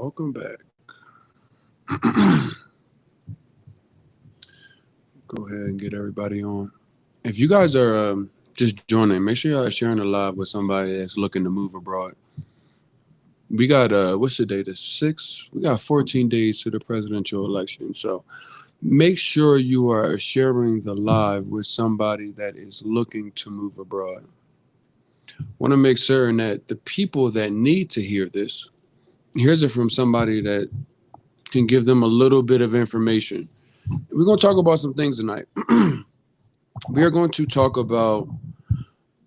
Welcome back. Go ahead and get everybody on. If you guys are just joining, make sure y'all are sharing the live with somebody that's looking to move abroad. We got what's the date? The 6th. We got 14 days to the presidential election. So make sure you are sharing the live with somebody that is looking to move abroad. Want to make certain that the people that need to hear this hears it from somebody that can give them a little bit of information. We're going to talk about some things tonight. We are going to talk about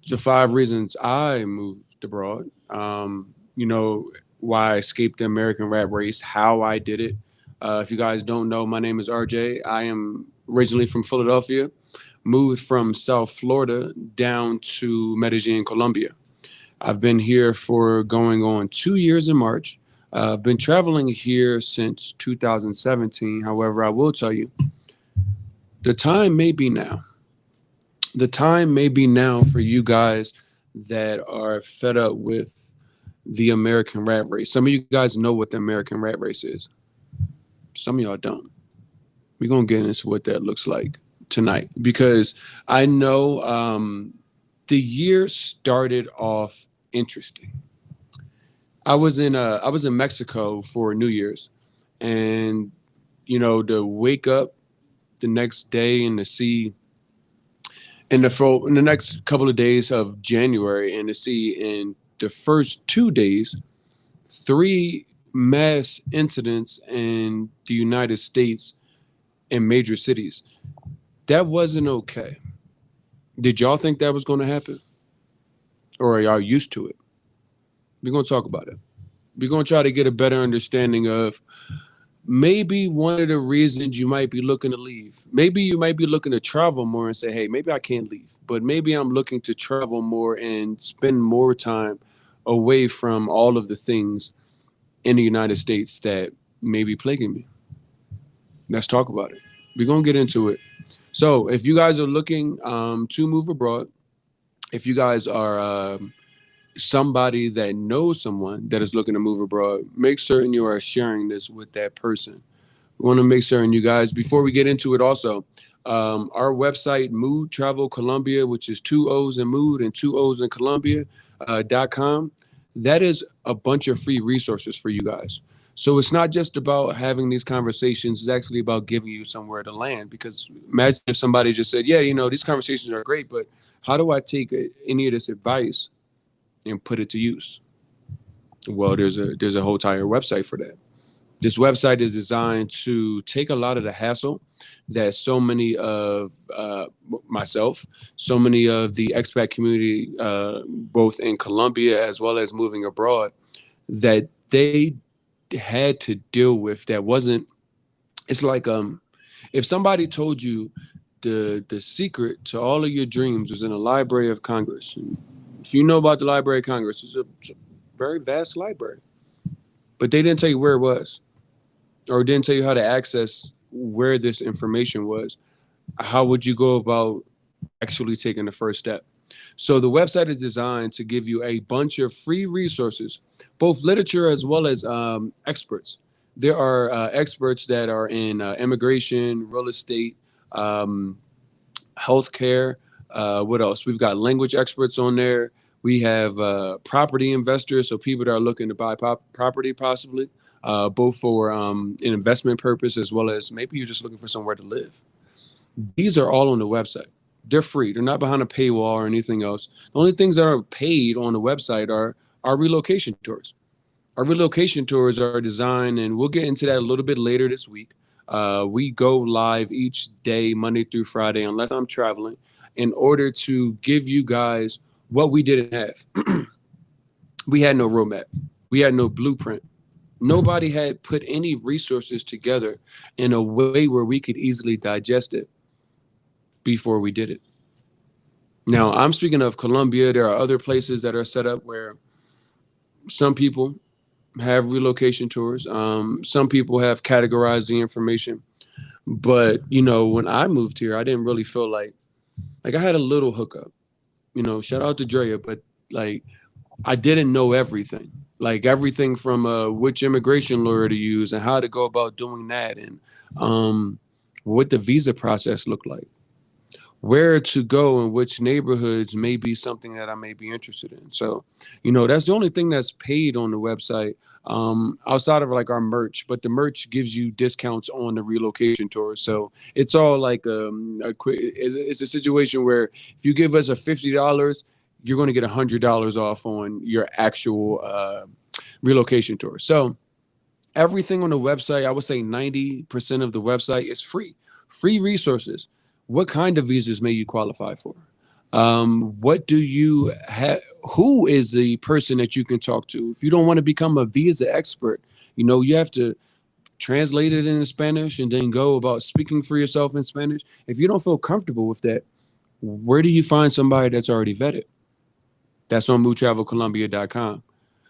the 5 reasons I moved abroad. Why I escaped the American rat race, how I did it. If you guys don't know, my name is RJ. I am originally from Philadelphia, moved from South Florida down to Medellin, Colombia. I've been here for going on 2 years in March. I've been traveling here since 2017. However, I will tell you, the time may be now. The time may be now for you guys that are fed up with the American rat race. Some of you guys know what the American rat race is. Some of y'all don't. We're going to get into what that looks like tonight because I know the year started off interesting. I was in Mexico for New Year's, and to wake up the next day and to see in the next couple of days of January and to see in the first 2 days 3 mass incidents in the United States in major cities. That wasn't okay. Did y'all think that was going to happen? Or are y'all used to it? We're going to talk about it. We're going to try to get a better understanding of maybe one of the reasons you might be looking to leave. Maybe you might be looking to travel more and say, hey, maybe I can't leave. But maybe I'm looking to travel more and spend more time away from all of the things in the United States that may be plaguing me. Let's talk about it. We're going to get into it. So if you guys are looking to move abroad, if you guys are somebody that knows someone that is looking to move abroad, make certain you are sharing this with that person. We want to make certain you guys, before we get into it also, our website, Mood Travel Colombia, which is 2 O's in Mood and 2 O's in Colombia.com, that is a bunch of free resources for you guys. So it's not just about having these conversations. It's actually about giving you somewhere to land. Because imagine if somebody just said, yeah, these conversations are great, but how do I take any of this advice and put it to use? Well, there's a whole entire website for that. This website is designed to take a lot of the hassle that so many of myself, so many of the expat community, both in Colombia as well as moving abroad, that they had to deal with. That wasn't. It's like if somebody told you the secret to all of your dreams was in the Library of Congress. And if you know about the Library of Congress, it's a very vast library, but they didn't tell you where it was, or didn't tell you how to access where this information was. How would you go about actually taking the first step? So the website is designed to give you a bunch of free resources, both literature as well as experts. There are experts that are in immigration, real estate, healthcare. What else? We've got language experts on there. We have property investors, so people that are looking to buy property possibly, both for an investment purpose as well as maybe you're just looking for somewhere to live. These are all on the website. They're free. They're not behind a paywall or anything else. The only things that are paid on the website are our relocation tours. Our relocation tours are designed, and we'll get into that a little bit later this week. We go live each day, Monday through Friday, unless I'm traveling, in order to give you guys what we didn't have. We had no roadmap. We had no blueprint. Nobody had put any resources together in a way where we could easily digest it before we did it. Now, I'm speaking of Colombia. There are other places that are set up where some people have relocation tours. Some people have categorized the information. But, when I moved here, I didn't really feel like I had a little hookup. Shout out to Drea, but like I didn't know everything, like everything from which immigration lawyer to use and how to go about doing that, and um, what the visa process looked like, where to go and which neighborhoods may be something that I may be interested in. So, that's the only thing that's paid on the website, outside of like our merch. But the merch gives you discounts on the relocation tours. So it's all like a quick. It's a situation where if you give us a $50, you're going to get $100 off on your actual relocation tour. So everything on the website, I would say 90% of the website is free resources. What kind of visas may you qualify for? What do you have? Who is the person that you can talk to? If you don't want to become a visa expert, you have to translate it into Spanish and then go about speaking for yourself in Spanish. If you don't feel comfortable with that, where do you find somebody that's already vetted? That's on movetravelcolombia.com.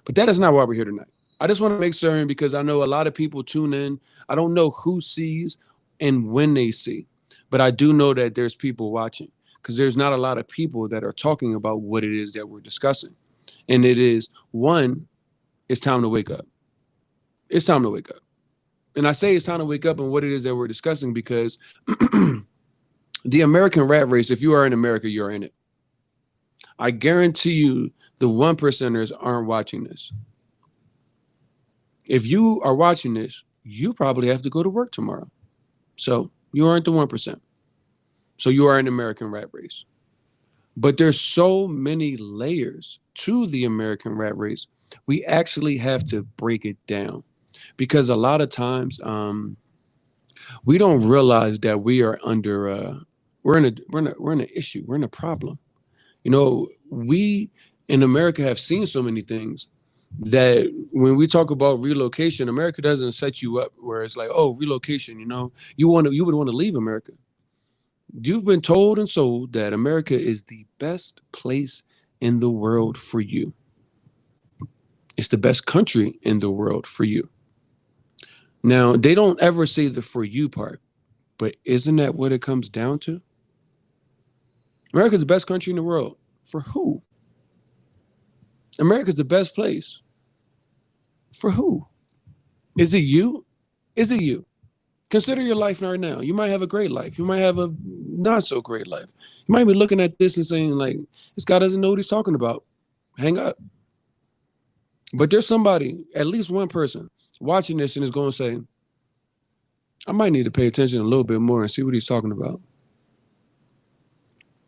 But that is not why we're here tonight. I just want to make certain, because I know a lot of people tune in. I don't know who sees and when they see, but I do know that there's people watching, because there's not a lot of people that are talking about what it is that we're discussing. And it is, one, it's time to wake up. It's time to wake up. And I say it's time to wake up and what it is that we're discussing because the American rat race, if you are in America, you're in it. I guarantee you the 1%ers aren't watching this. If you are watching this, you probably have to go to work tomorrow. So you aren't the 1%. So you are an American rat race. But there's so many layers to the American rat race. We actually have to break it down, because a lot of times we don't realize that we are under we're in an issue. We're in a problem. We in America have seen so many things that when we talk about relocation, America doesn't set you up where it's like, oh, relocation, you would want to leave America. You've been told and sold that America is the best place in the world for you. It's the best country in the world for you. Now, they don't ever say the for you part, but isn't that what it comes down to? America's the best country in the world. For who? America's the best place. For who? Is it you? Is it you? Consider your life right now. You might have a great life. You might have a not so great life. You might be looking at this and saying, like, this guy doesn't know what he's talking about. Hang up. But there's somebody, at least one person, watching this and is going to say, I might need to pay attention a little bit more and see what he's talking about.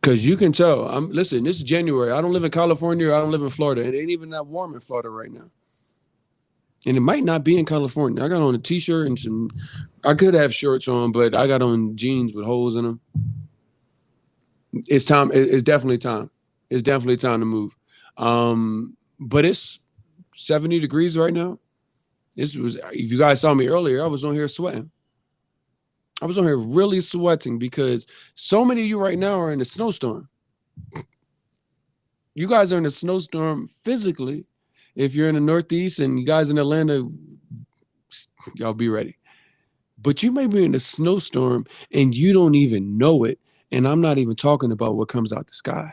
Because you can tell. Listen, this is January. I don't live in California. I don't live in Florida. It ain't even that warm in Florida right now. And it might not be in California. I got on a t-shirt and I could have shorts on, but I got on jeans with holes in them. It's time. It's definitely time. It's definitely time to move. But it's 70 degrees right now. If you guys saw me earlier, I was on here sweating. I was on here really sweating because so many of you right now are in a snowstorm. You guys are in a snowstorm physically. If you're in the Northeast and you guys in Atlanta, y'all be ready. But you may be in a snowstorm and you don't even know it. And I'm not even talking about what comes out the sky.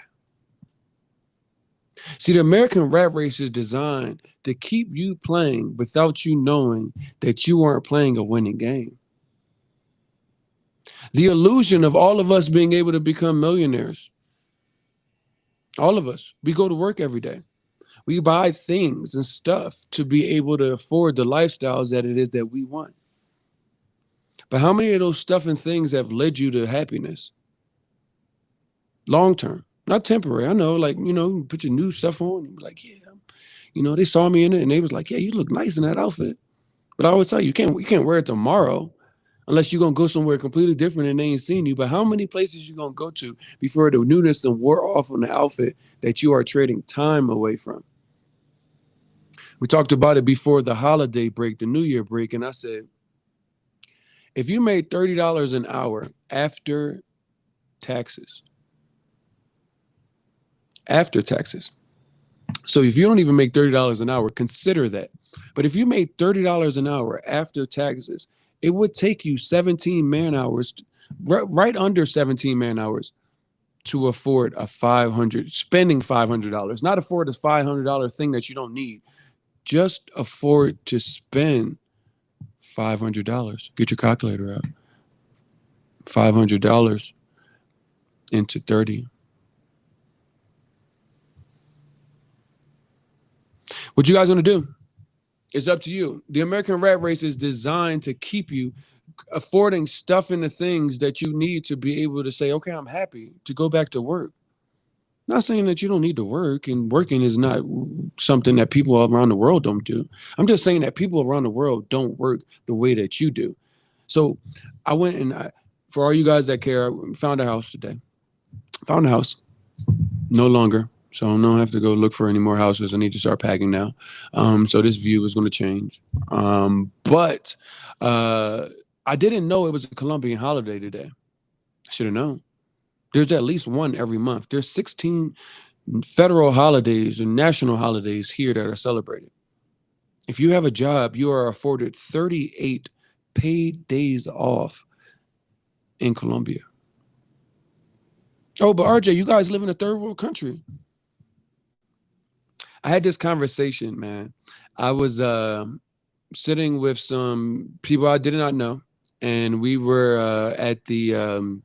See, the American rat race is designed to keep you playing without you knowing that you aren't playing a winning game. The illusion of all of us being able to become millionaires. All of us. We go to work every day. We buy things and stuff to be able to afford the lifestyles that it is that we want. But how many of those stuff and things have led you to happiness? Long term, not temporary. I know, like, you put your new stuff on and be like, yeah, they saw me in it and they was like, yeah, you look nice in that outfit. But I always tell you, you can't wear it tomorrow unless you're going to go somewhere completely different and they ain't seen you. But how many places you going to go to before the newness and wore off on the outfit that you are trading time away from? We talked about it before the holiday break, the New Year break. And I said, if you made $30 an hour after taxes, so if you don't even make $30 an hour, consider that. But if you made $30 an hour after taxes, it would take you 17 man hours, right under 17 man hours to afford spending $500, not afford a $500 thing that you don't need. Just afford to spend $500. Get your calculator out. $500 into 30. What you guys want to do? It's up to you. The American rat race is designed to keep you affording stuff and the things that you need to be able to say, okay, I'm happy to go back to work. Not saying that you don't need to work, and working is not something that people around the world don't do. I'm just saying that people around the world don't work the way that you do. So I went and for all you guys that care, I found a house today. Found a house. No longer. So I don't have to go look for any more houses. I need to start packing now. So this view is going to change. But I didn't know it was a Colombian holiday today. I should have known. There's at least one every month. There's 16 federal holidays and national holidays here that are celebrated. If you have a job, you are afforded 38 paid days off in Colombia. Oh, but RJ, you guys live in a third world country. I had this conversation, man. I was sitting with some people I did not know, and we were at the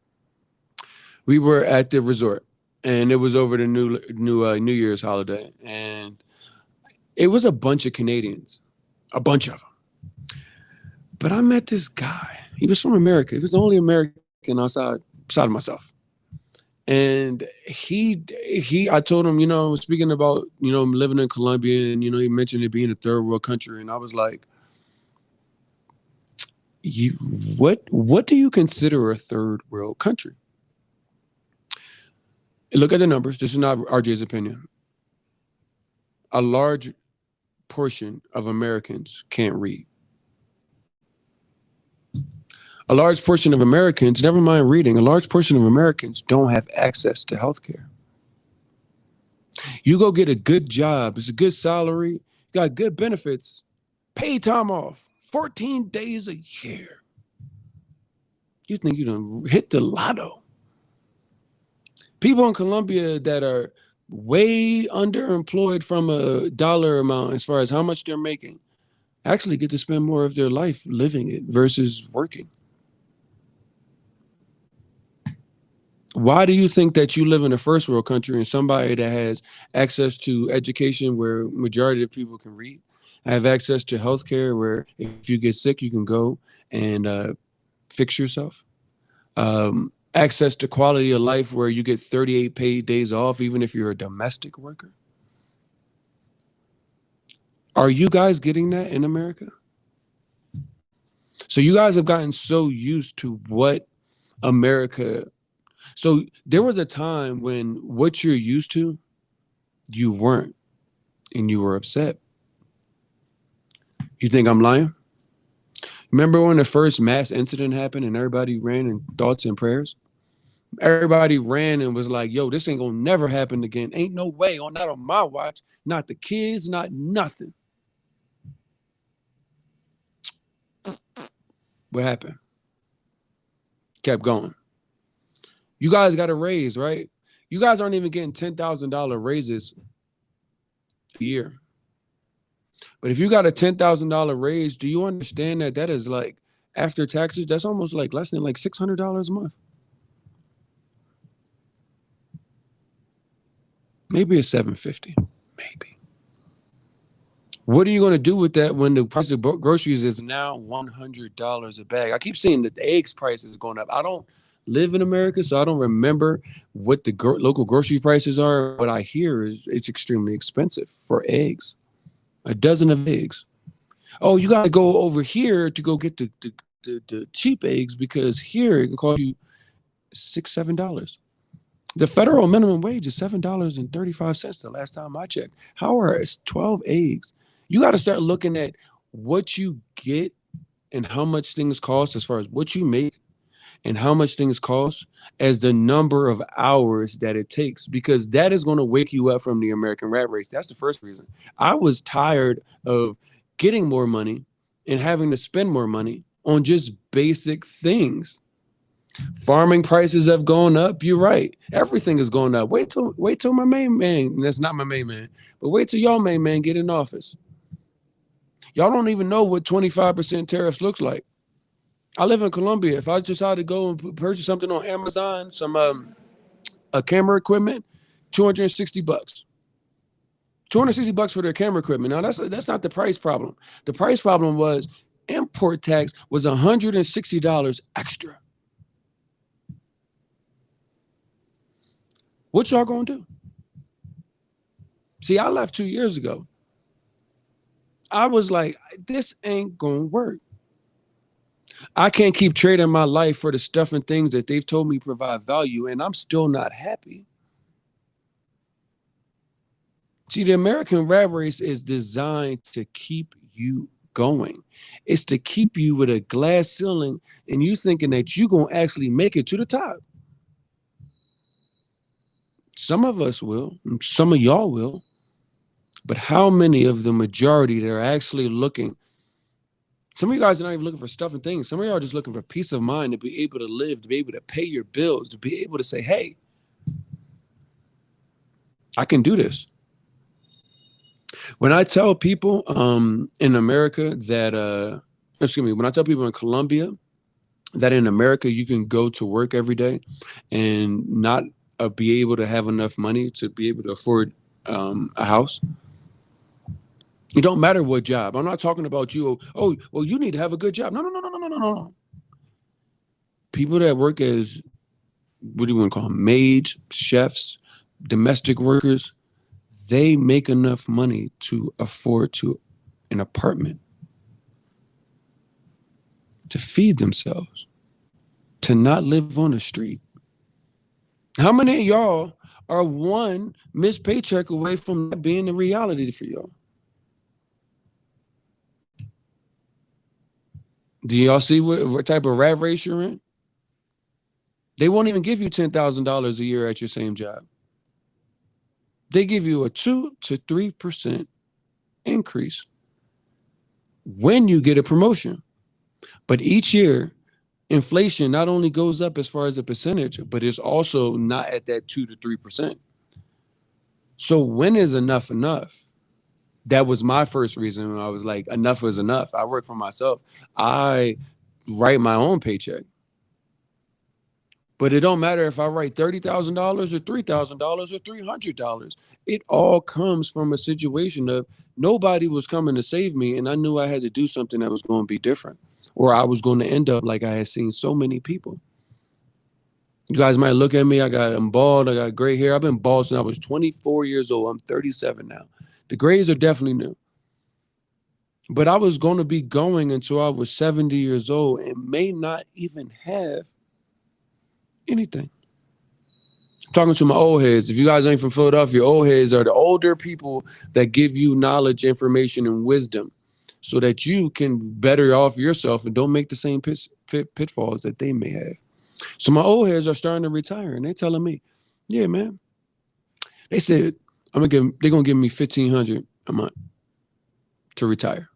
resort, and it was over the New Year's holiday, and it was a bunch of Canadians, a bunch of them. But I met this guy. He was from America. He was the only American outside of myself. And I told him, speaking about, living in Colombia, and, he mentioned it being a third world country. And I was like, what do you consider a third world country? Look at the numbers. This is not RJ's opinion. A large portion of Americans can't read. A large portion of Americans, never mind reading, a large portion of Americans don't have access to healthcare. You go get a good job, it's a good salary, you got good benefits, paid time off, 14 days a year. You think you done hit the lotto. People in Colombia that are way underemployed from a dollar amount as far as how much they're making actually get to spend more of their life living it versus working. Why do you think that you live in a first world country and somebody that has access to education where majority of people can read, have access to healthcare where if you get sick, you can go and fix yourself, access to quality of life where you get 38 paid days off, even if you're a domestic worker? Are you guys getting that in America? So you guys have gotten so used to what America. So there was a time when what you're used to, you weren't, and you were upset. You think I'm lying? Remember when the first mass incident happened and everybody ran in thoughts and prayers? Everybody ran and was like, yo, this ain't gonna never happen again. Ain't no way, not on my watch, not the kids, not nothing. What happened? Kept going. You guys got a raise, right? You guys aren't even getting $10,000 raises a year. But if you got a $10,000 raise, do you understand that that is like, after taxes, that's almost like less than like $600 a month? Maybe it's $750, maybe. What are you going to do with that when the price of groceries is now $100 a bag? I keep seeing that the eggs price is going up. I don't live in America, so I don't remember what the local grocery prices are. What I hear is it's extremely expensive for eggs. A dozen of eggs. Oh, you got to go over here to go get the cheap eggs because here it can cost you $6, $7. The federal minimum wage is $7.35 the last time I checked. How are 12 eggs? You got to start looking at what you get and how much things cost as far as what you make and how much things cost as the number of hours that it takes, because that is going to wake you up from the American rat race. That's the first reason. I was tired of getting more money and having to spend more money on just basic things. Farming prices have gone up. You're right. Everything is going up. Wait till my main man. That's not my main man, but wait till y'all main man get in office. Y'all don't even know what 25% tariffs looks like. I live in Colombia. If I decide to go and purchase something on Amazon, some a camera equipment, $260. $260 for their camera equipment. Now that's not the price problem. The price problem was import tax was $160 extra. What y'all gonna do? See, I left 2 years ago. I was like, this ain't gonna work. I can't keep trading my life for the stuff and things that they've told me provide value, and I'm still not happy. See, the American rat race is designed to keep you going. It's to keep you with a glass ceiling and you thinking that you're going to actually make it to the top. Some of us will, some of y'all will, but how many of the majority that are actually looking? Some of you guys are not even looking for stuff and things. Some of y'all are just looking for peace of mind to be able to live, to be able to pay your bills, to be able to say, hey, I can do this. When I tell people in America that, when I tell people in Colombia that in America you can go to work every day and not be able to have enough money to be able to afford a house. It don't matter what job. I'm not talking about you. Oh, well, you need to have a good job. No. People that work as, what do you want to call them? Maids, chefs, domestic workers. They make enough money to afford an apartment, to feed themselves, to not live on the street. How many of y'all are one missed paycheck away from that being the reality for y'all? Do y'all see what type of rat race you're in? They won't even give you $10,000 a year at your same job. They give you a 2 to 3% increase when you get a promotion. But each year, inflation not only goes up as far as a percentage, but it's also not at that 2 to 3%. So when is enough enough? That was my first reason when I was like, enough is enough. I work for myself. I write my own paycheck. But it don't matter if I write $30,000 or $3,000 or $300. It all comes from a situation of nobody was coming to save me, and I knew I had to do something that was going to be different, or I was going to end up like I had seen so many people. You guys might look at me. I'm bald. I got gray hair. I've been bald since I was 24 years old. I'm 37 now. The grays are definitely new. But I was going to be going until I was 70 years old and may not even have anything. Talking to my old heads. If you guys ain't from Philadelphia, old heads are the older people that give you knowledge, information, and wisdom so that you can better off yourself and don't make the same pitfalls that they may have. So my old heads are starting to retire, and they're telling me, yeah, man. They said, they're going to give me $1,500 a month to retire.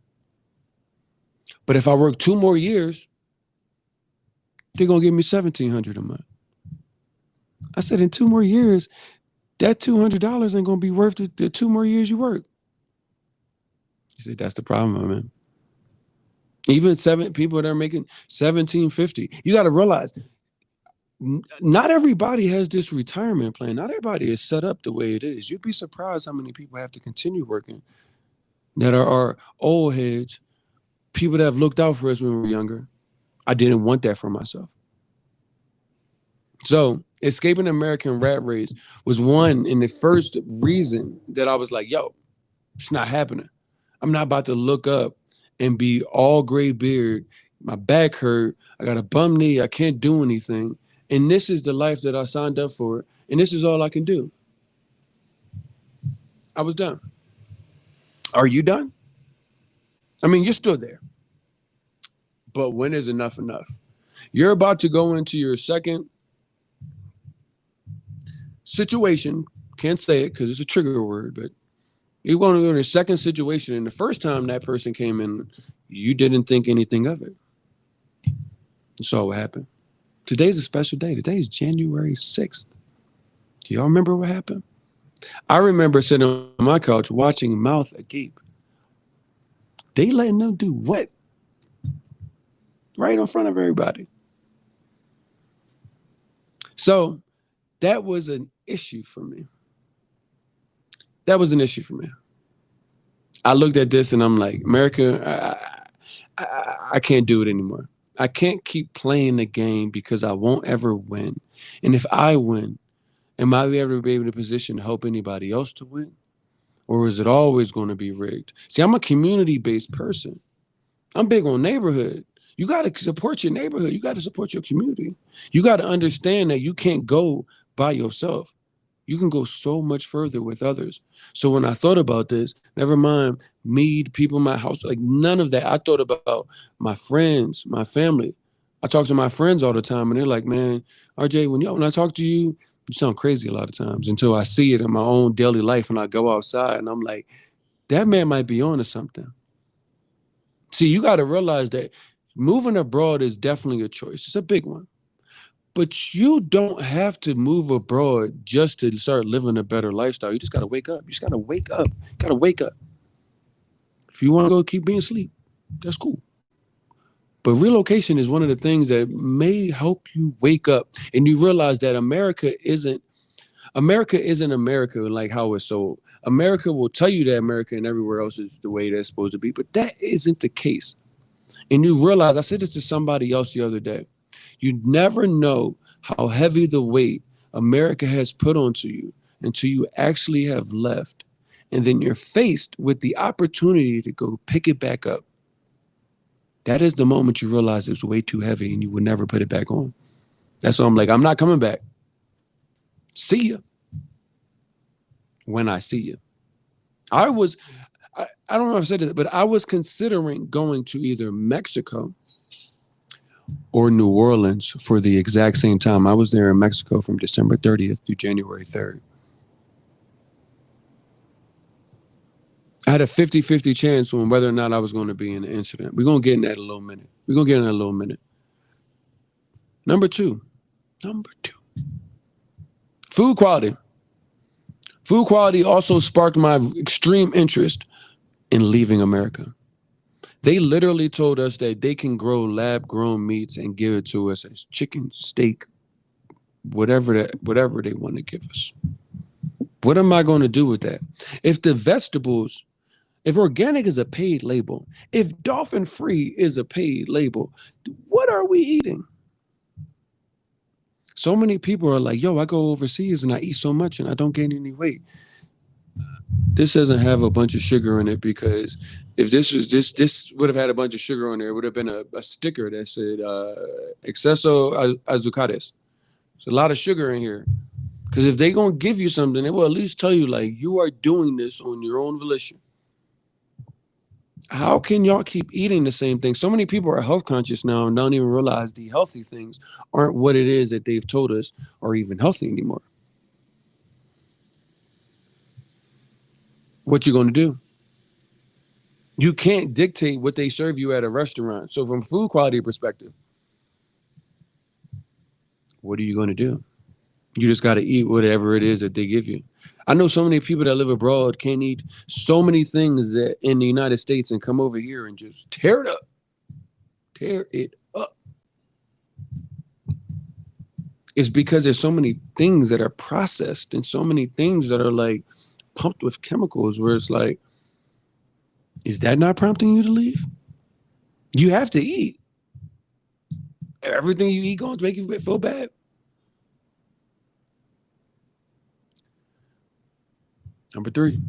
But if I work 2 more years, they're going to give me $1,700 a month. I said, in 2 more years, that $200 ain't going to be worth the 2 more years you work. He said, that's the problem, man. Even 7 people that are making $1,750. You got to realize, not everybody has this retirement plan. Not everybody is set up the way it is. You'd be surprised how many people have to continue working that are old heads, people that have looked out for us when we were younger. I didn't want that for myself. So escaping the American rat race was one, and the first reason that I was like, yo, it's not happening. I'm not about to look up and be all gray beard. My back hurt. I got a bum knee. I can't do anything. And this is the life that I signed up for. And this is all I can do. I was done. Are you done? I mean, you're still there. But when is enough enough? You're about to go into your second situation. Can't say it because it's a trigger word, but you're going to go in a second situation. And the first time that person came in, you didn't think anything of it. You saw what happened. Today's a special day. Today is January 6th. Do y'all remember what happened? I remember sitting on my couch watching mouth agape. They letting them do what? Right in front of everybody. So that was an issue for me. That was an issue for me. I looked at this and I'm like, America, I can't do it anymore. I can't keep playing the game because I won't ever win. And if I win, am I ever be able to position to help anybody else to win? Or is it always going to be rigged? See, I'm a community-based person. I'm big on neighborhood. You got to support your neighborhood. You got to support your community. You got to understand that you can't go by yourself. You can go so much further with others. So when I thought about this, never mind me, people in my house, like none of that. I thought about my friends, my family. I talk to my friends all the time and they're like, man, RJ, when I talk to you, you sound crazy a lot of times until I see it in my own daily life and I go outside and I'm like, that man might be on to something. See, you got to realize that moving abroad is definitely a choice. It's a big one. But you don't have to move abroad just to start living a better lifestyle. You just got to wake up. You just got to wake up. Got to wake up. If you want to go keep being asleep, that's cool. But relocation is one of the things that may help you wake up and you realize that America isn't America like how it's sold. America will tell you that America and everywhere else is the way that's supposed to be, but that isn't the case. And you realize, I said this to somebody else the other day, you never know how heavy the weight America has put onto you until you actually have left. And then you're faced with the opportunity to go pick it back up. That is the moment you realize it's way too heavy and you would never put it back on. That's why I'm like, I'm not coming back. See ya when I see you. I don't know if I said it, but I was considering going to either Mexico or New Orleans for the exact same time. I was there in Mexico from December 30th through January 3rd. I had a 50-50 chance on whether or not I was going to be in the incident. We're going to get in that in a little minute. Number two, food quality. Food quality also sparked my extreme interest in leaving America. They literally told us that they can grow lab-grown meats and give it to us as chicken, steak, whatever they want to give us. What am I going to do with that? If organic is a paid label, if dolphin-free is a paid label, what are we eating? So many people are like, yo, I go overseas and I eat so much and I don't gain any weight. This doesn't have a bunch of sugar in it because if this would have had a bunch of sugar on there, it would have been a sticker that said exceso azucares. There's a lot of sugar in here. Because if they're going to give you something, they will at least tell you, like, you are doing this on your own volition. How can y'all keep eating the same thing? So many people are health conscious now and don't even realize the healthy things aren't what it is that they've told us are even healthy anymore. What you going to do? You can't dictate what they serve you at a restaurant. So from food quality perspective, what are you going to do? You just got to eat whatever it is that they give you. I know so many people that live abroad can't eat so many things that in the United States and come over here and just tear it up. Tear it up. It's because there's so many things that are processed and so many things that are like pumped with chemicals where it's like, is that not prompting you to leave? You have to eat. Everything you eat going to make you feel bad. Number three,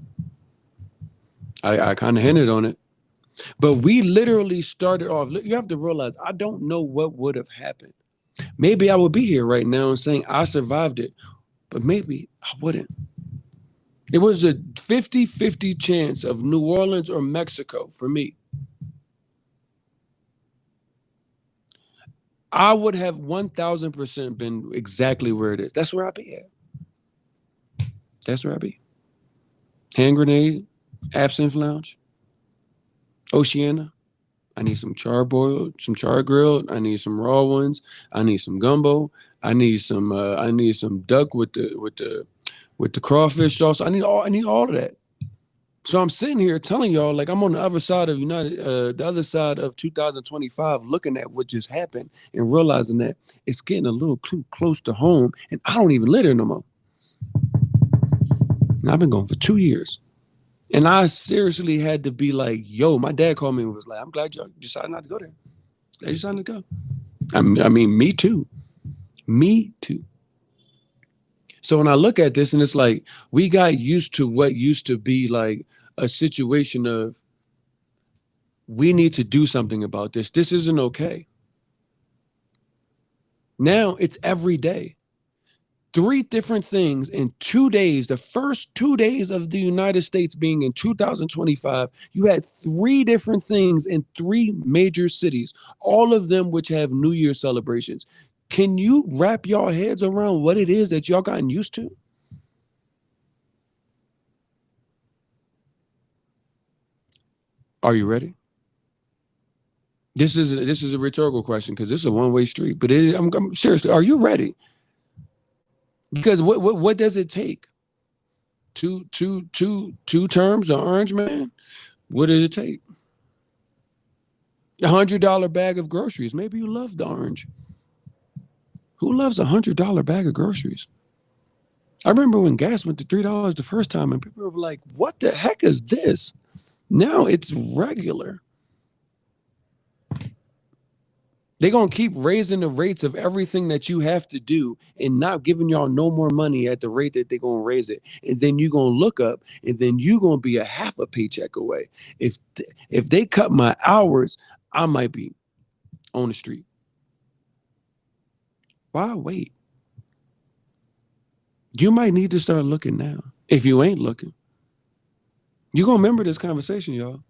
I kind of hinted on it, but we literally started off. You have to realize, I don't know what would have happened. Maybe I would be here right now and saying I survived it, but maybe I wouldn't. It was a 50-50 chance of New Orleans or Mexico for me. I would have 1,000% been exactly where it is. That's where I'd be at. That's where I'd be. Hand grenade, absinthe lounge, Oceana, I need some charboiled, some char grilled. I need some raw ones. I need some gumbo. I need some duck with the crawfish sauce. I need all of that. So I'm sitting here telling y'all like I'm on the other side of the other side of 2025, looking at what just happened and realizing that it's getting a little too close to home, and I don't even live there no more. And I've been going for 2 years. And I seriously had to be like, yo, my dad called me and was like, I'm glad y'all decided not to go there. They decided to go. I mean, me too. Me too. So when I look at this and it's like, we got used to what used to be like a situation of, we need to do something about this. This isn't okay. Now it's every day. 3 different things in 2 days, the first 2 days of the United States being in 2025, you had 3 different things in 3 major cities, all of them which have New Year celebrations. Can you wrap your heads around what it is that y'all gotten used to? Are you ready? This is a rhetorical question because this is a one-way street, but I'm seriously, are you ready? Because what does it take? Two terms of orange man? What does it take? $100 bag of groceries. Maybe you love the orange. Who loves $100 bag of groceries? I remember when gas went to $3 the first time, and people were like, "What the heck is this?" Now it's regular. They're gonna keep raising the rates of everything that you have to do and not giving y'all no more money at the rate that they're gonna raise it. And then you're gonna look up and then you're gonna be a half a paycheck away. If they cut my hours, I might be on the street. Why wait? You might need to start looking now. If you ain't looking, you're gonna remember this conversation, y'all.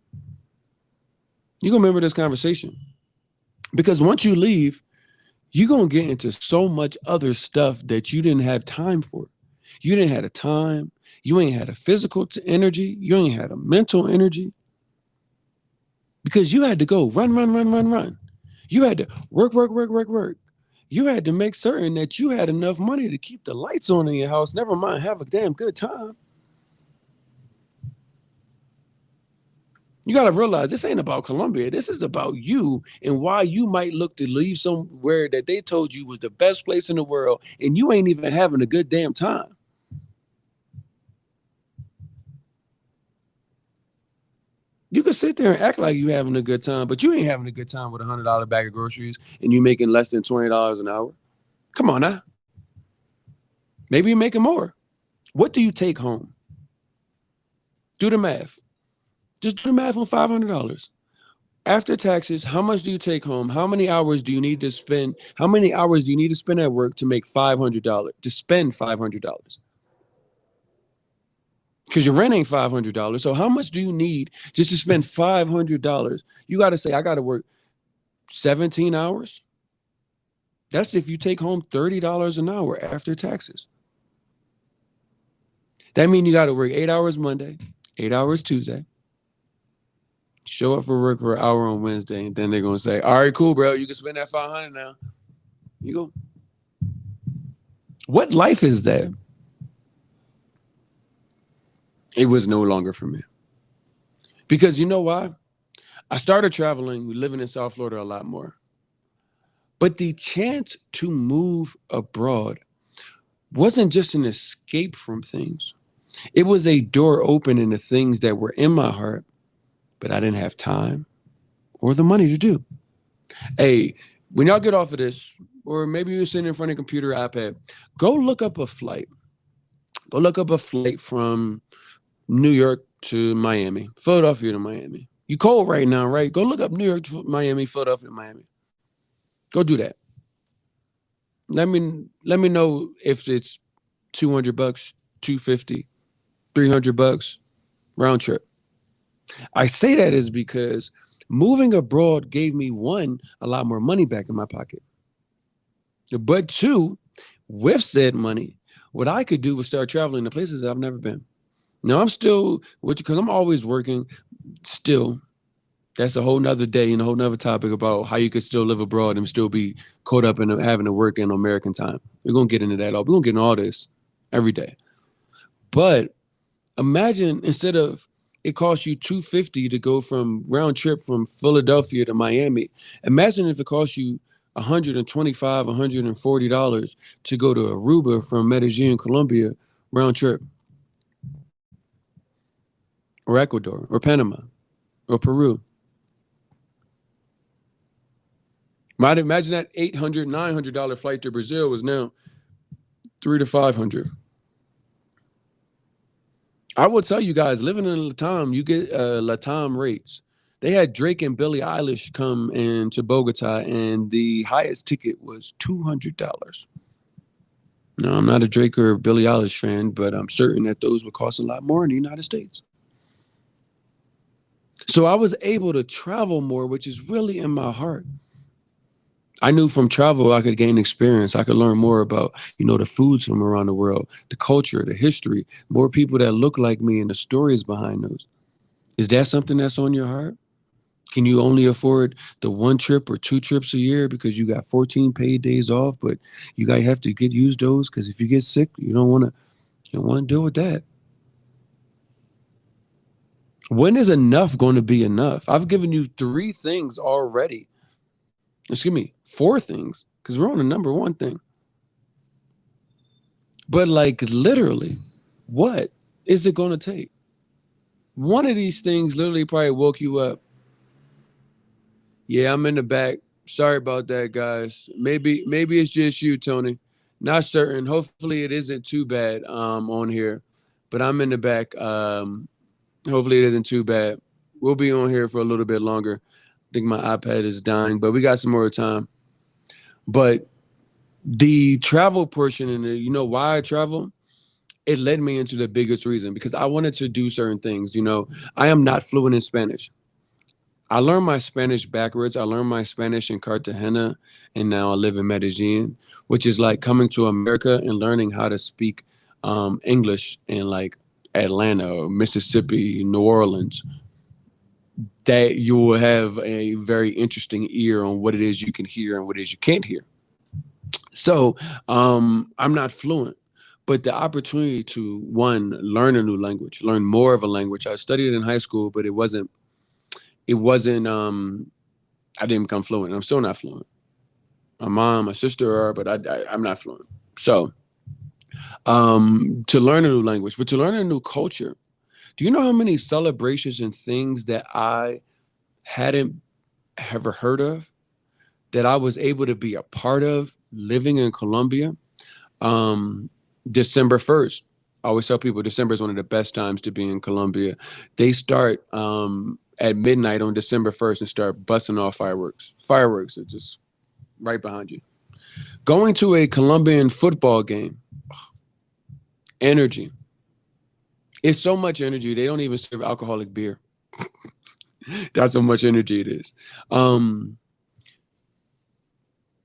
You're gonna remember this conversation. Because once you leave, you're going to get into so much other stuff that you didn't have time for. You didn't have the time. You ain't had a physical energy. You ain't had a mental energy. Because you had to go run. You had to work. You had to make certain that you had enough money to keep the lights on in your house. Never mind, have a damn good time. You got to realize this ain't about Colombia. This is about you and why you might look to leave somewhere that they told you was the best place in the world, and you ain't even having a good damn time. You can sit there and act like you having a good time, but you ain't having a good time with $100 bag of groceries and you making less than $20 an hour. Come on now. Maybe you're making more. What do you take home? Do the math. Just do the math on $500. After taxes, how much do you take home? How many hours do you need to spend? How many hours do you need to spend at work to make $500? To spend $500? Because your rent ain't $500. So how much do you need just to spend $500? You got to say, I got to work 17 hours. That's if you take home $30 an hour after taxes. That means you got to work 8 hours Monday, 8 hours Tuesday. Show up for work for an hour on Wednesday, and then they're gonna say, "All right, cool, bro. You can spend that $500 now." You go. What life is that? It was no longer for me. Because you know why? I started traveling, living in South Florida a lot more. But the chance to move abroad wasn't just an escape from things. It was a door opening to things that were in my heart, but I didn't have time or the money to do. Hey, when y'all get off of this, or maybe you're sitting in front of a computer or iPad, go look up a flight. Go look up a flight from New York to Miami, Philadelphia to Miami. You cold right now, right? Go look up New York to Miami, Philadelphia to Miami. Go do that. Let me know if it's $200, 250, $300 round trip. I say that is because moving abroad gave me, one, a lot more money back in my pocket. But two, with said money, what I could do was start traveling to places that I've never been. Now I'm still, because I'm always working still. That's a whole nother day and a whole nother topic about how you could still live abroad and still be caught up in having to work in American time. We're gonna get into that all. We're gonna get into all this every day. But imagine instead of it costs you $250 to go from round trip from Philadelphia to Miami. Imagine if it costs you $125, $140 to go to Aruba from Medellin, Colombia, round trip, or Ecuador, or Panama, or Peru. Might imagine that $800, $900 flight to Brazil was now $300 to $500. I will tell you guys, living in Latam, you get Latam rates. They had Drake and Billie Eilish come into Bogota, and the highest ticket was $200. Now, I'm not a Drake or Billie Eilish fan, but I'm certain that those would cost a lot more in the United States. So I was able to travel more, which is really in my heart. I knew from travel I could gain experience. I could learn more about, the foods from around the world, the culture, the history, more people that look like me and the stories behind those. Is that something that's on your heart? Can you only afford the one trip or two trips a year because you got 14 paid days off, but you gotta have to get use those because if you get sick, you don't want to deal with that. When is enough going to be enough? I've given you three things already. Excuse me, four things, because we're on the number one thing. But like literally, what is it going to take? One of these things literally probably woke you up. Yeah, I'm in the back. Sorry about that, guys. Maybe it's just you, Tony. Not certain. Hopefully it isn't too bad on here. But I'm in the back. Hopefully it isn't too bad. We'll be on here for a little bit longer. I think my iPad is dying, but we got some more time. But the travel portion and why I travel, it led me into the biggest reason because I wanted to do certain things. I am not fluent in Spanish. I learned my Spanish backwards. I learned my Spanish in Cartagena, and now I live in Medellin, which is like coming to America and learning how to speak English in like Atlanta or Mississippi, New Orleans. That you will have a very interesting ear on what it is you can hear and what it is you can't hear. So I'm not fluent, but the opportunity to one, learn a new language, learn more of a language. I studied it in high school, but it wasn't I didn't become fluent. I'm still not fluent. My mom, my sister are, but I'm not fluent. So to learn a new language, but to learn a new culture. Do you know how many celebrations and things that I hadn't ever heard of that I was able to be a part of living in Colombia? December 1st. I always tell people December is one of the best times to be in Colombia. They start at midnight on December 1st and start busting off fireworks. Fireworks are just right behind you. Going to a Colombian football game, energy. It's so much energy. They don't even serve alcoholic beer. That's how much energy it is.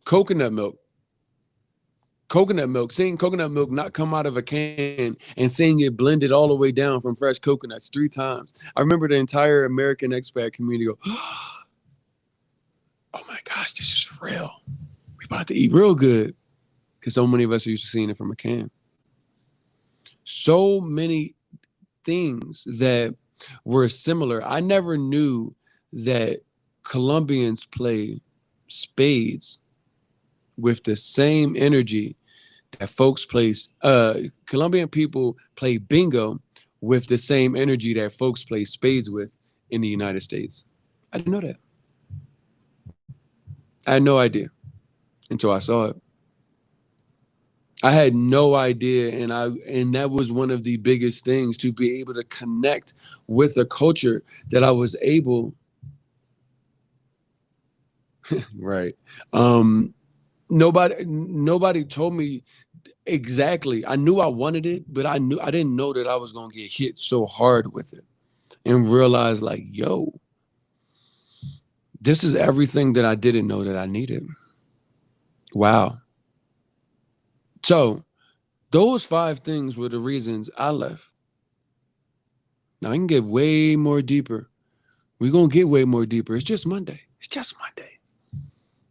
Coconut milk. Seeing coconut milk not come out of a can and seeing it blended all the way down from fresh coconuts 3 times. I remember the entire American expat community go, oh my gosh, this is real. We about to eat real good. Because so many of us are used to seeing it from a can. So many things that were similar. I never knew that Colombians play spades with the same energy that folks play. Colombian people play bingo with the same energy that folks play spades with in the United States. I didn't know that. I had no idea until I saw it. I had no idea, and that was one of the biggest things, to be able to connect with a culture that I was able. Right. Nobody told me exactly. I knew I wanted it, but I didn't know that I was gonna get hit so hard with it and realize like, yo, this is everything that I didn't know that I needed. Wow. So those 5 things were the reasons I left. Now I can get way more deeper, We're going to get way more deeper. It's just Monday. It's just Monday.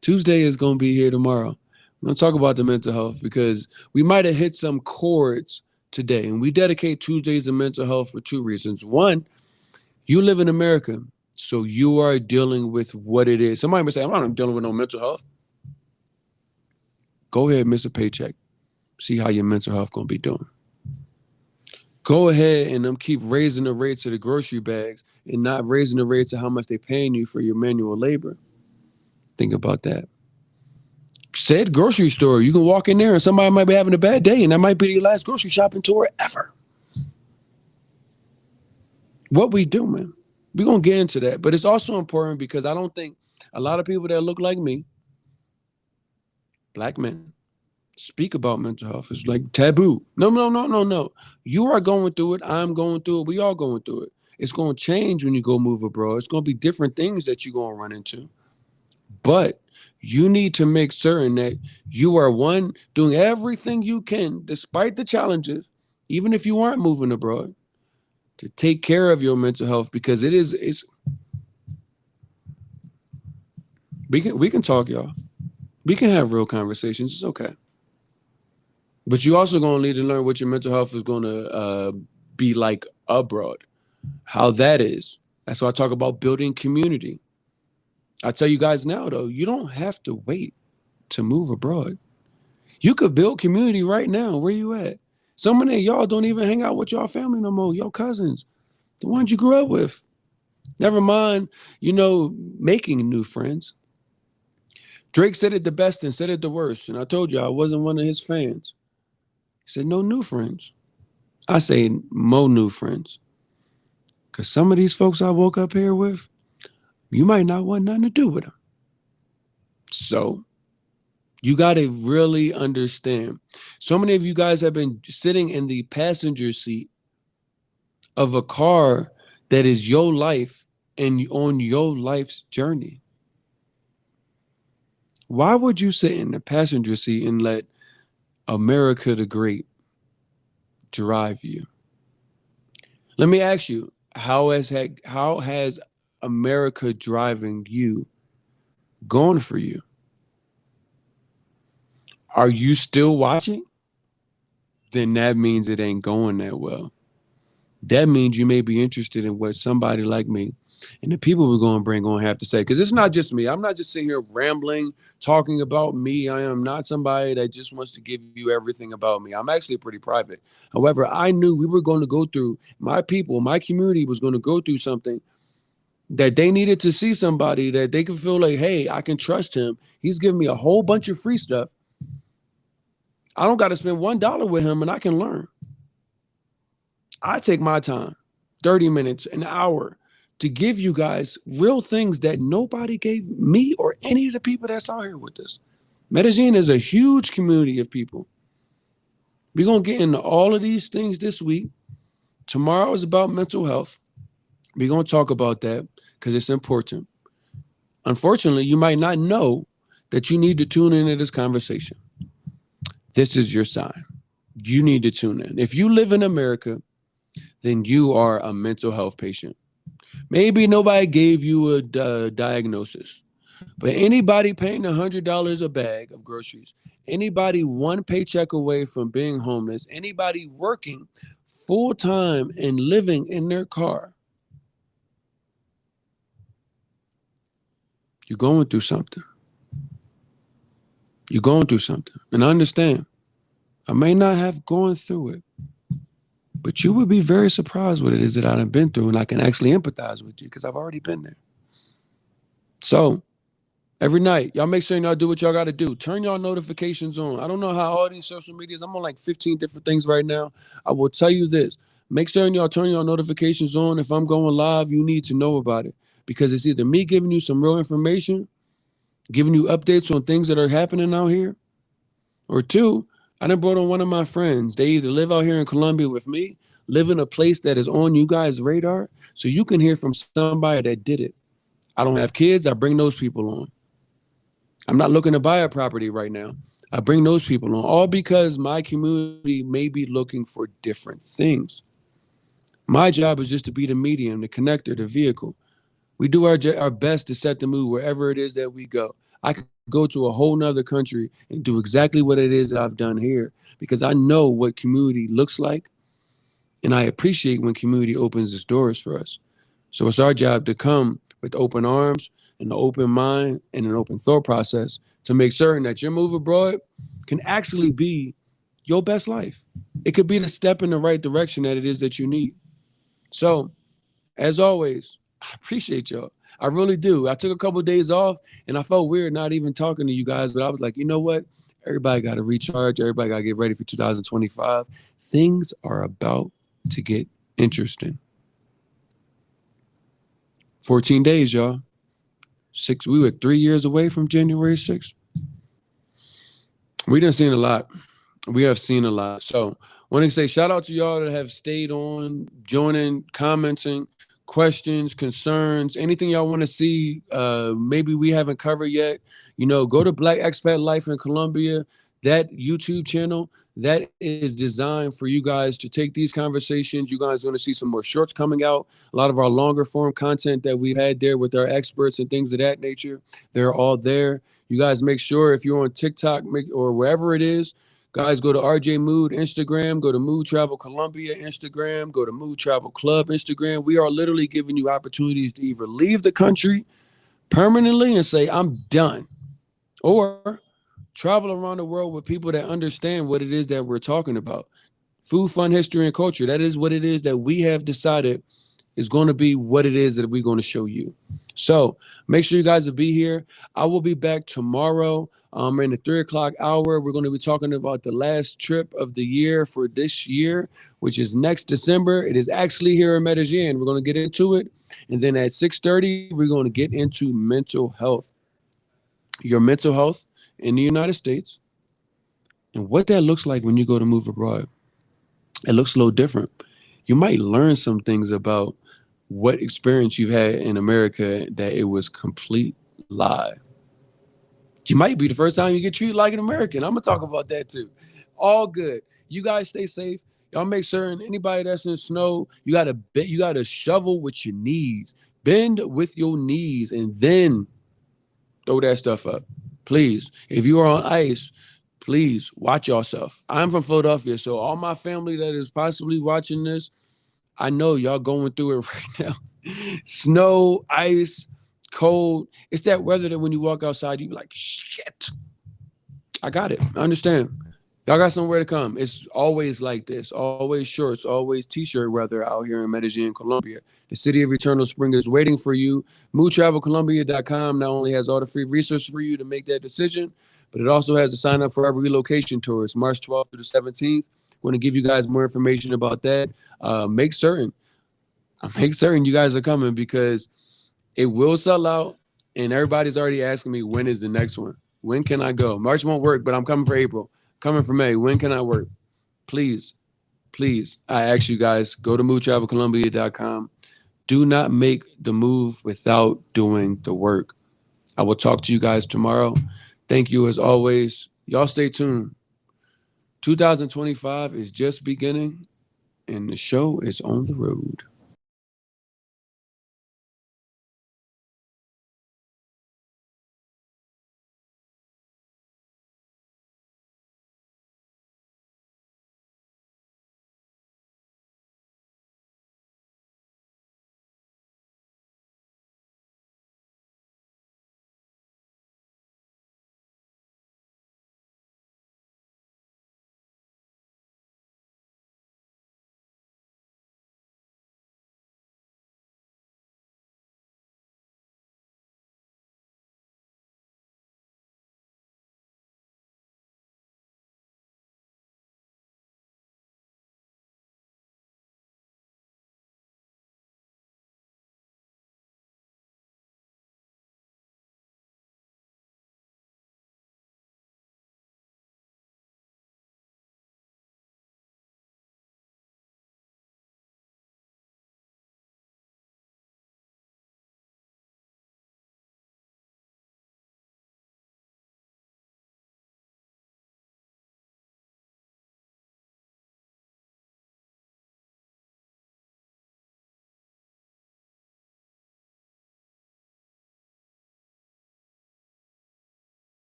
Tuesday is going to be here tomorrow. We're going to talk about the mental health because we might have hit some chords today. And we dedicate Tuesdays to mental health for two reasons. One, you live in America, so you are dealing with what it is. Somebody may say, I'm not dealing with no mental health. Go ahead and miss a paycheck. See how your mental health going to be doing. Go ahead and keep raising the rates of the grocery bags and not raising the rates of how much they're paying you for your manual labor. Think about that. Said grocery store, you can walk in there and somebody might be having a bad day and that might be your last grocery shopping tour ever. What we do, man. We're going to get into that. But it's also important because I don't think a lot of people that look like me, black men, speak about mental health. It's like taboo. No. You are going through it. I'm going through it. We all going through it. It's going to change when you go move abroad. It's going to be different things that you're going to run into. But you need to make certain that you are, one, doing everything you can, despite the challenges, even if you aren't moving abroad, to take care of your mental health, because it's we can talk, y'all. We can have real conversations. It's okay. But you also going to need to learn what your mental health is going to be like abroad, how that is. That's why I talk about building community. I tell you guys now, though, you don't have to wait to move abroad. You could build community right now. Where you at? So many of y'all don't even hang out with y'all family no more, your cousins, the ones you grew up with. Never mind, making new friends. Drake said it the best and said it the worst. And I told you I wasn't one of his fans. He said, no new friends. I say more new friends. Because some of these folks I woke up here with, you might not want nothing to do with them. So you got to really understand. So many of you guys have been sitting in the passenger seat of a car that is your life and on your life's journey. Why would you sit in the passenger seat and let America the Great drive you? Let me ask you, how has America driving you gone for you? Are you still watching? Then that means it ain't going that well. That means you may be interested in what somebody like me and the people we're going to bring on have to say. Because it's not just me. I'm not just sitting here rambling, talking about me. I am not somebody that just wants to give you everything about me. I'm actually pretty private. However, I knew we were going to go through, my people, my community was going to go through something that they needed to see somebody that they could feel like, hey, I can trust him. He's giving me a whole bunch of free stuff. I don't got to spend $1 with him and I can learn. I take my time, 30 minutes, an hour, to give you guys real things that nobody gave me or any of the people that's out here with us. Medellin is a huge community of people. We're going to get into all of these things this week. Tomorrow is about mental health. We're going to talk about that because it's important. Unfortunately, you might not know that you need to tune into this conversation. This is your sign. You need to tune in. If you live in America, then you are a mental health patient. Maybe nobody gave you a diagnosis, but anybody paying $100 a bag of groceries, anybody one paycheck away from being homeless, anybody working full time and living in their car, you're going through something. You're going through something. And I understand, I may not have gone through it, but you would be very surprised what it is that I've been through, and I can actually empathize with you because I've already been there. So every night, y'all make sure y'all do what y'all got to do. Turn y'all notifications on. I don't know how all these social medias, I'm on like 15 different things right now. I will tell you this. Make sure y'all turn y'all notifications on. If I'm going live, you need to know about it because it's either me giving you some real information, giving you updates on things that are happening out here, or two, I done brought on one of my friends. They either live out here in Colombia with me, live in a place that is on you guys' radar, so you can hear from somebody that did it. I don't have kids. I bring those people on. I'm not looking to buy a property right now. I bring those people on, all because my community may be looking for different things. My job is just to be the medium, the connector, the vehicle. We do our best to set the mood wherever it is that we go. I could go to a whole nother country and do exactly what it is that I've done here because I know what community looks like, and I appreciate when community opens its doors for us. So it's our job to come with open arms and an open mind and an open thought process to make certain that your move abroad can actually be your best life. It could be the step in the right direction that it is that you need. So, as always, I appreciate y'all. I really do. I took a couple of days off and I felt weird not even talking to you guys, but I was like, you know what? Everybody got to recharge. Everybody got to get ready for 2025. Things are about to get interesting. 14 days, y'all. We were 3 years away from January 6th. We done seen a lot. We have seen a lot. So want to say shout out to y'all that have stayed on, joining, commenting, questions, concerns, anything y'all want to see. Maybe we haven't covered yet. Go to Black Expat Life in Colombia. That YouTube channel that is designed for you guys to take these conversations. You guys are going to see some more shorts coming out. A lot of our longer form content that we've had there with our experts and things of that nature. They're all there. You guys make sure if you're on TikTok or wherever it is, guys, go to RJ Mood Instagram, go to Mood Travel Colombia Instagram, go to Mood Travel Club Instagram. We are literally giving you opportunities to either leave the country permanently and say, I'm done, or travel around the world with people that understand what it is that we're talking about. Food, fun, history, and culture. That is what it is that we have decided is going to be what it is that we're going to show you. So make sure you guys will be here. I will be back tomorrow in the 3 o'clock hour. We're going to be talking about the last trip of the year for this year, which is next December. It is actually here in Medellin. We're going to get into it. And then at 6:30, we're going to get into mental health. Your mental health in the United States and what that looks like when you go to move abroad. It looks a little different. You might learn some things about what experience you've had in America that it was complete lie. You might be the first time you get treated like an American. I'm gonna talk about that too. All good. You guys stay safe. Y'all make certain anybody that's in snow, you gotta shovel with your knees. Bend with your knees and then throw that stuff up. Please. If you are on ice, please watch yourself. I'm from Philadelphia, so all my family that is possibly watching this, I know y'all going through it right now. Snow, ice, cold. It's that weather that when you walk outside, you be like, shit. I got it. I understand. Y'all got somewhere to come. It's always like this. Always shorts, always t-shirt weather out here in Medellin, Colombia. The city of eternal spring is waiting for you. MoodTravelColombia.com not only has all the free resources for you to make that decision, but it also has to sign up for our relocation tours, March 12th through the 17th. We're going to give you guys more information about that. Make certain you guys are coming because it will sell out, and everybody's already asking me, when is the next one? When can I go? March won't work, but I'm coming for April. Coming for May. When can I work? Please, I ask you guys, go to moodtravelcolombia.com. Do not make the move without doing the work. I will talk to you guys tomorrow. Thank you as always. Y'all stay tuned. 2025 is just beginning, and the show is on the road.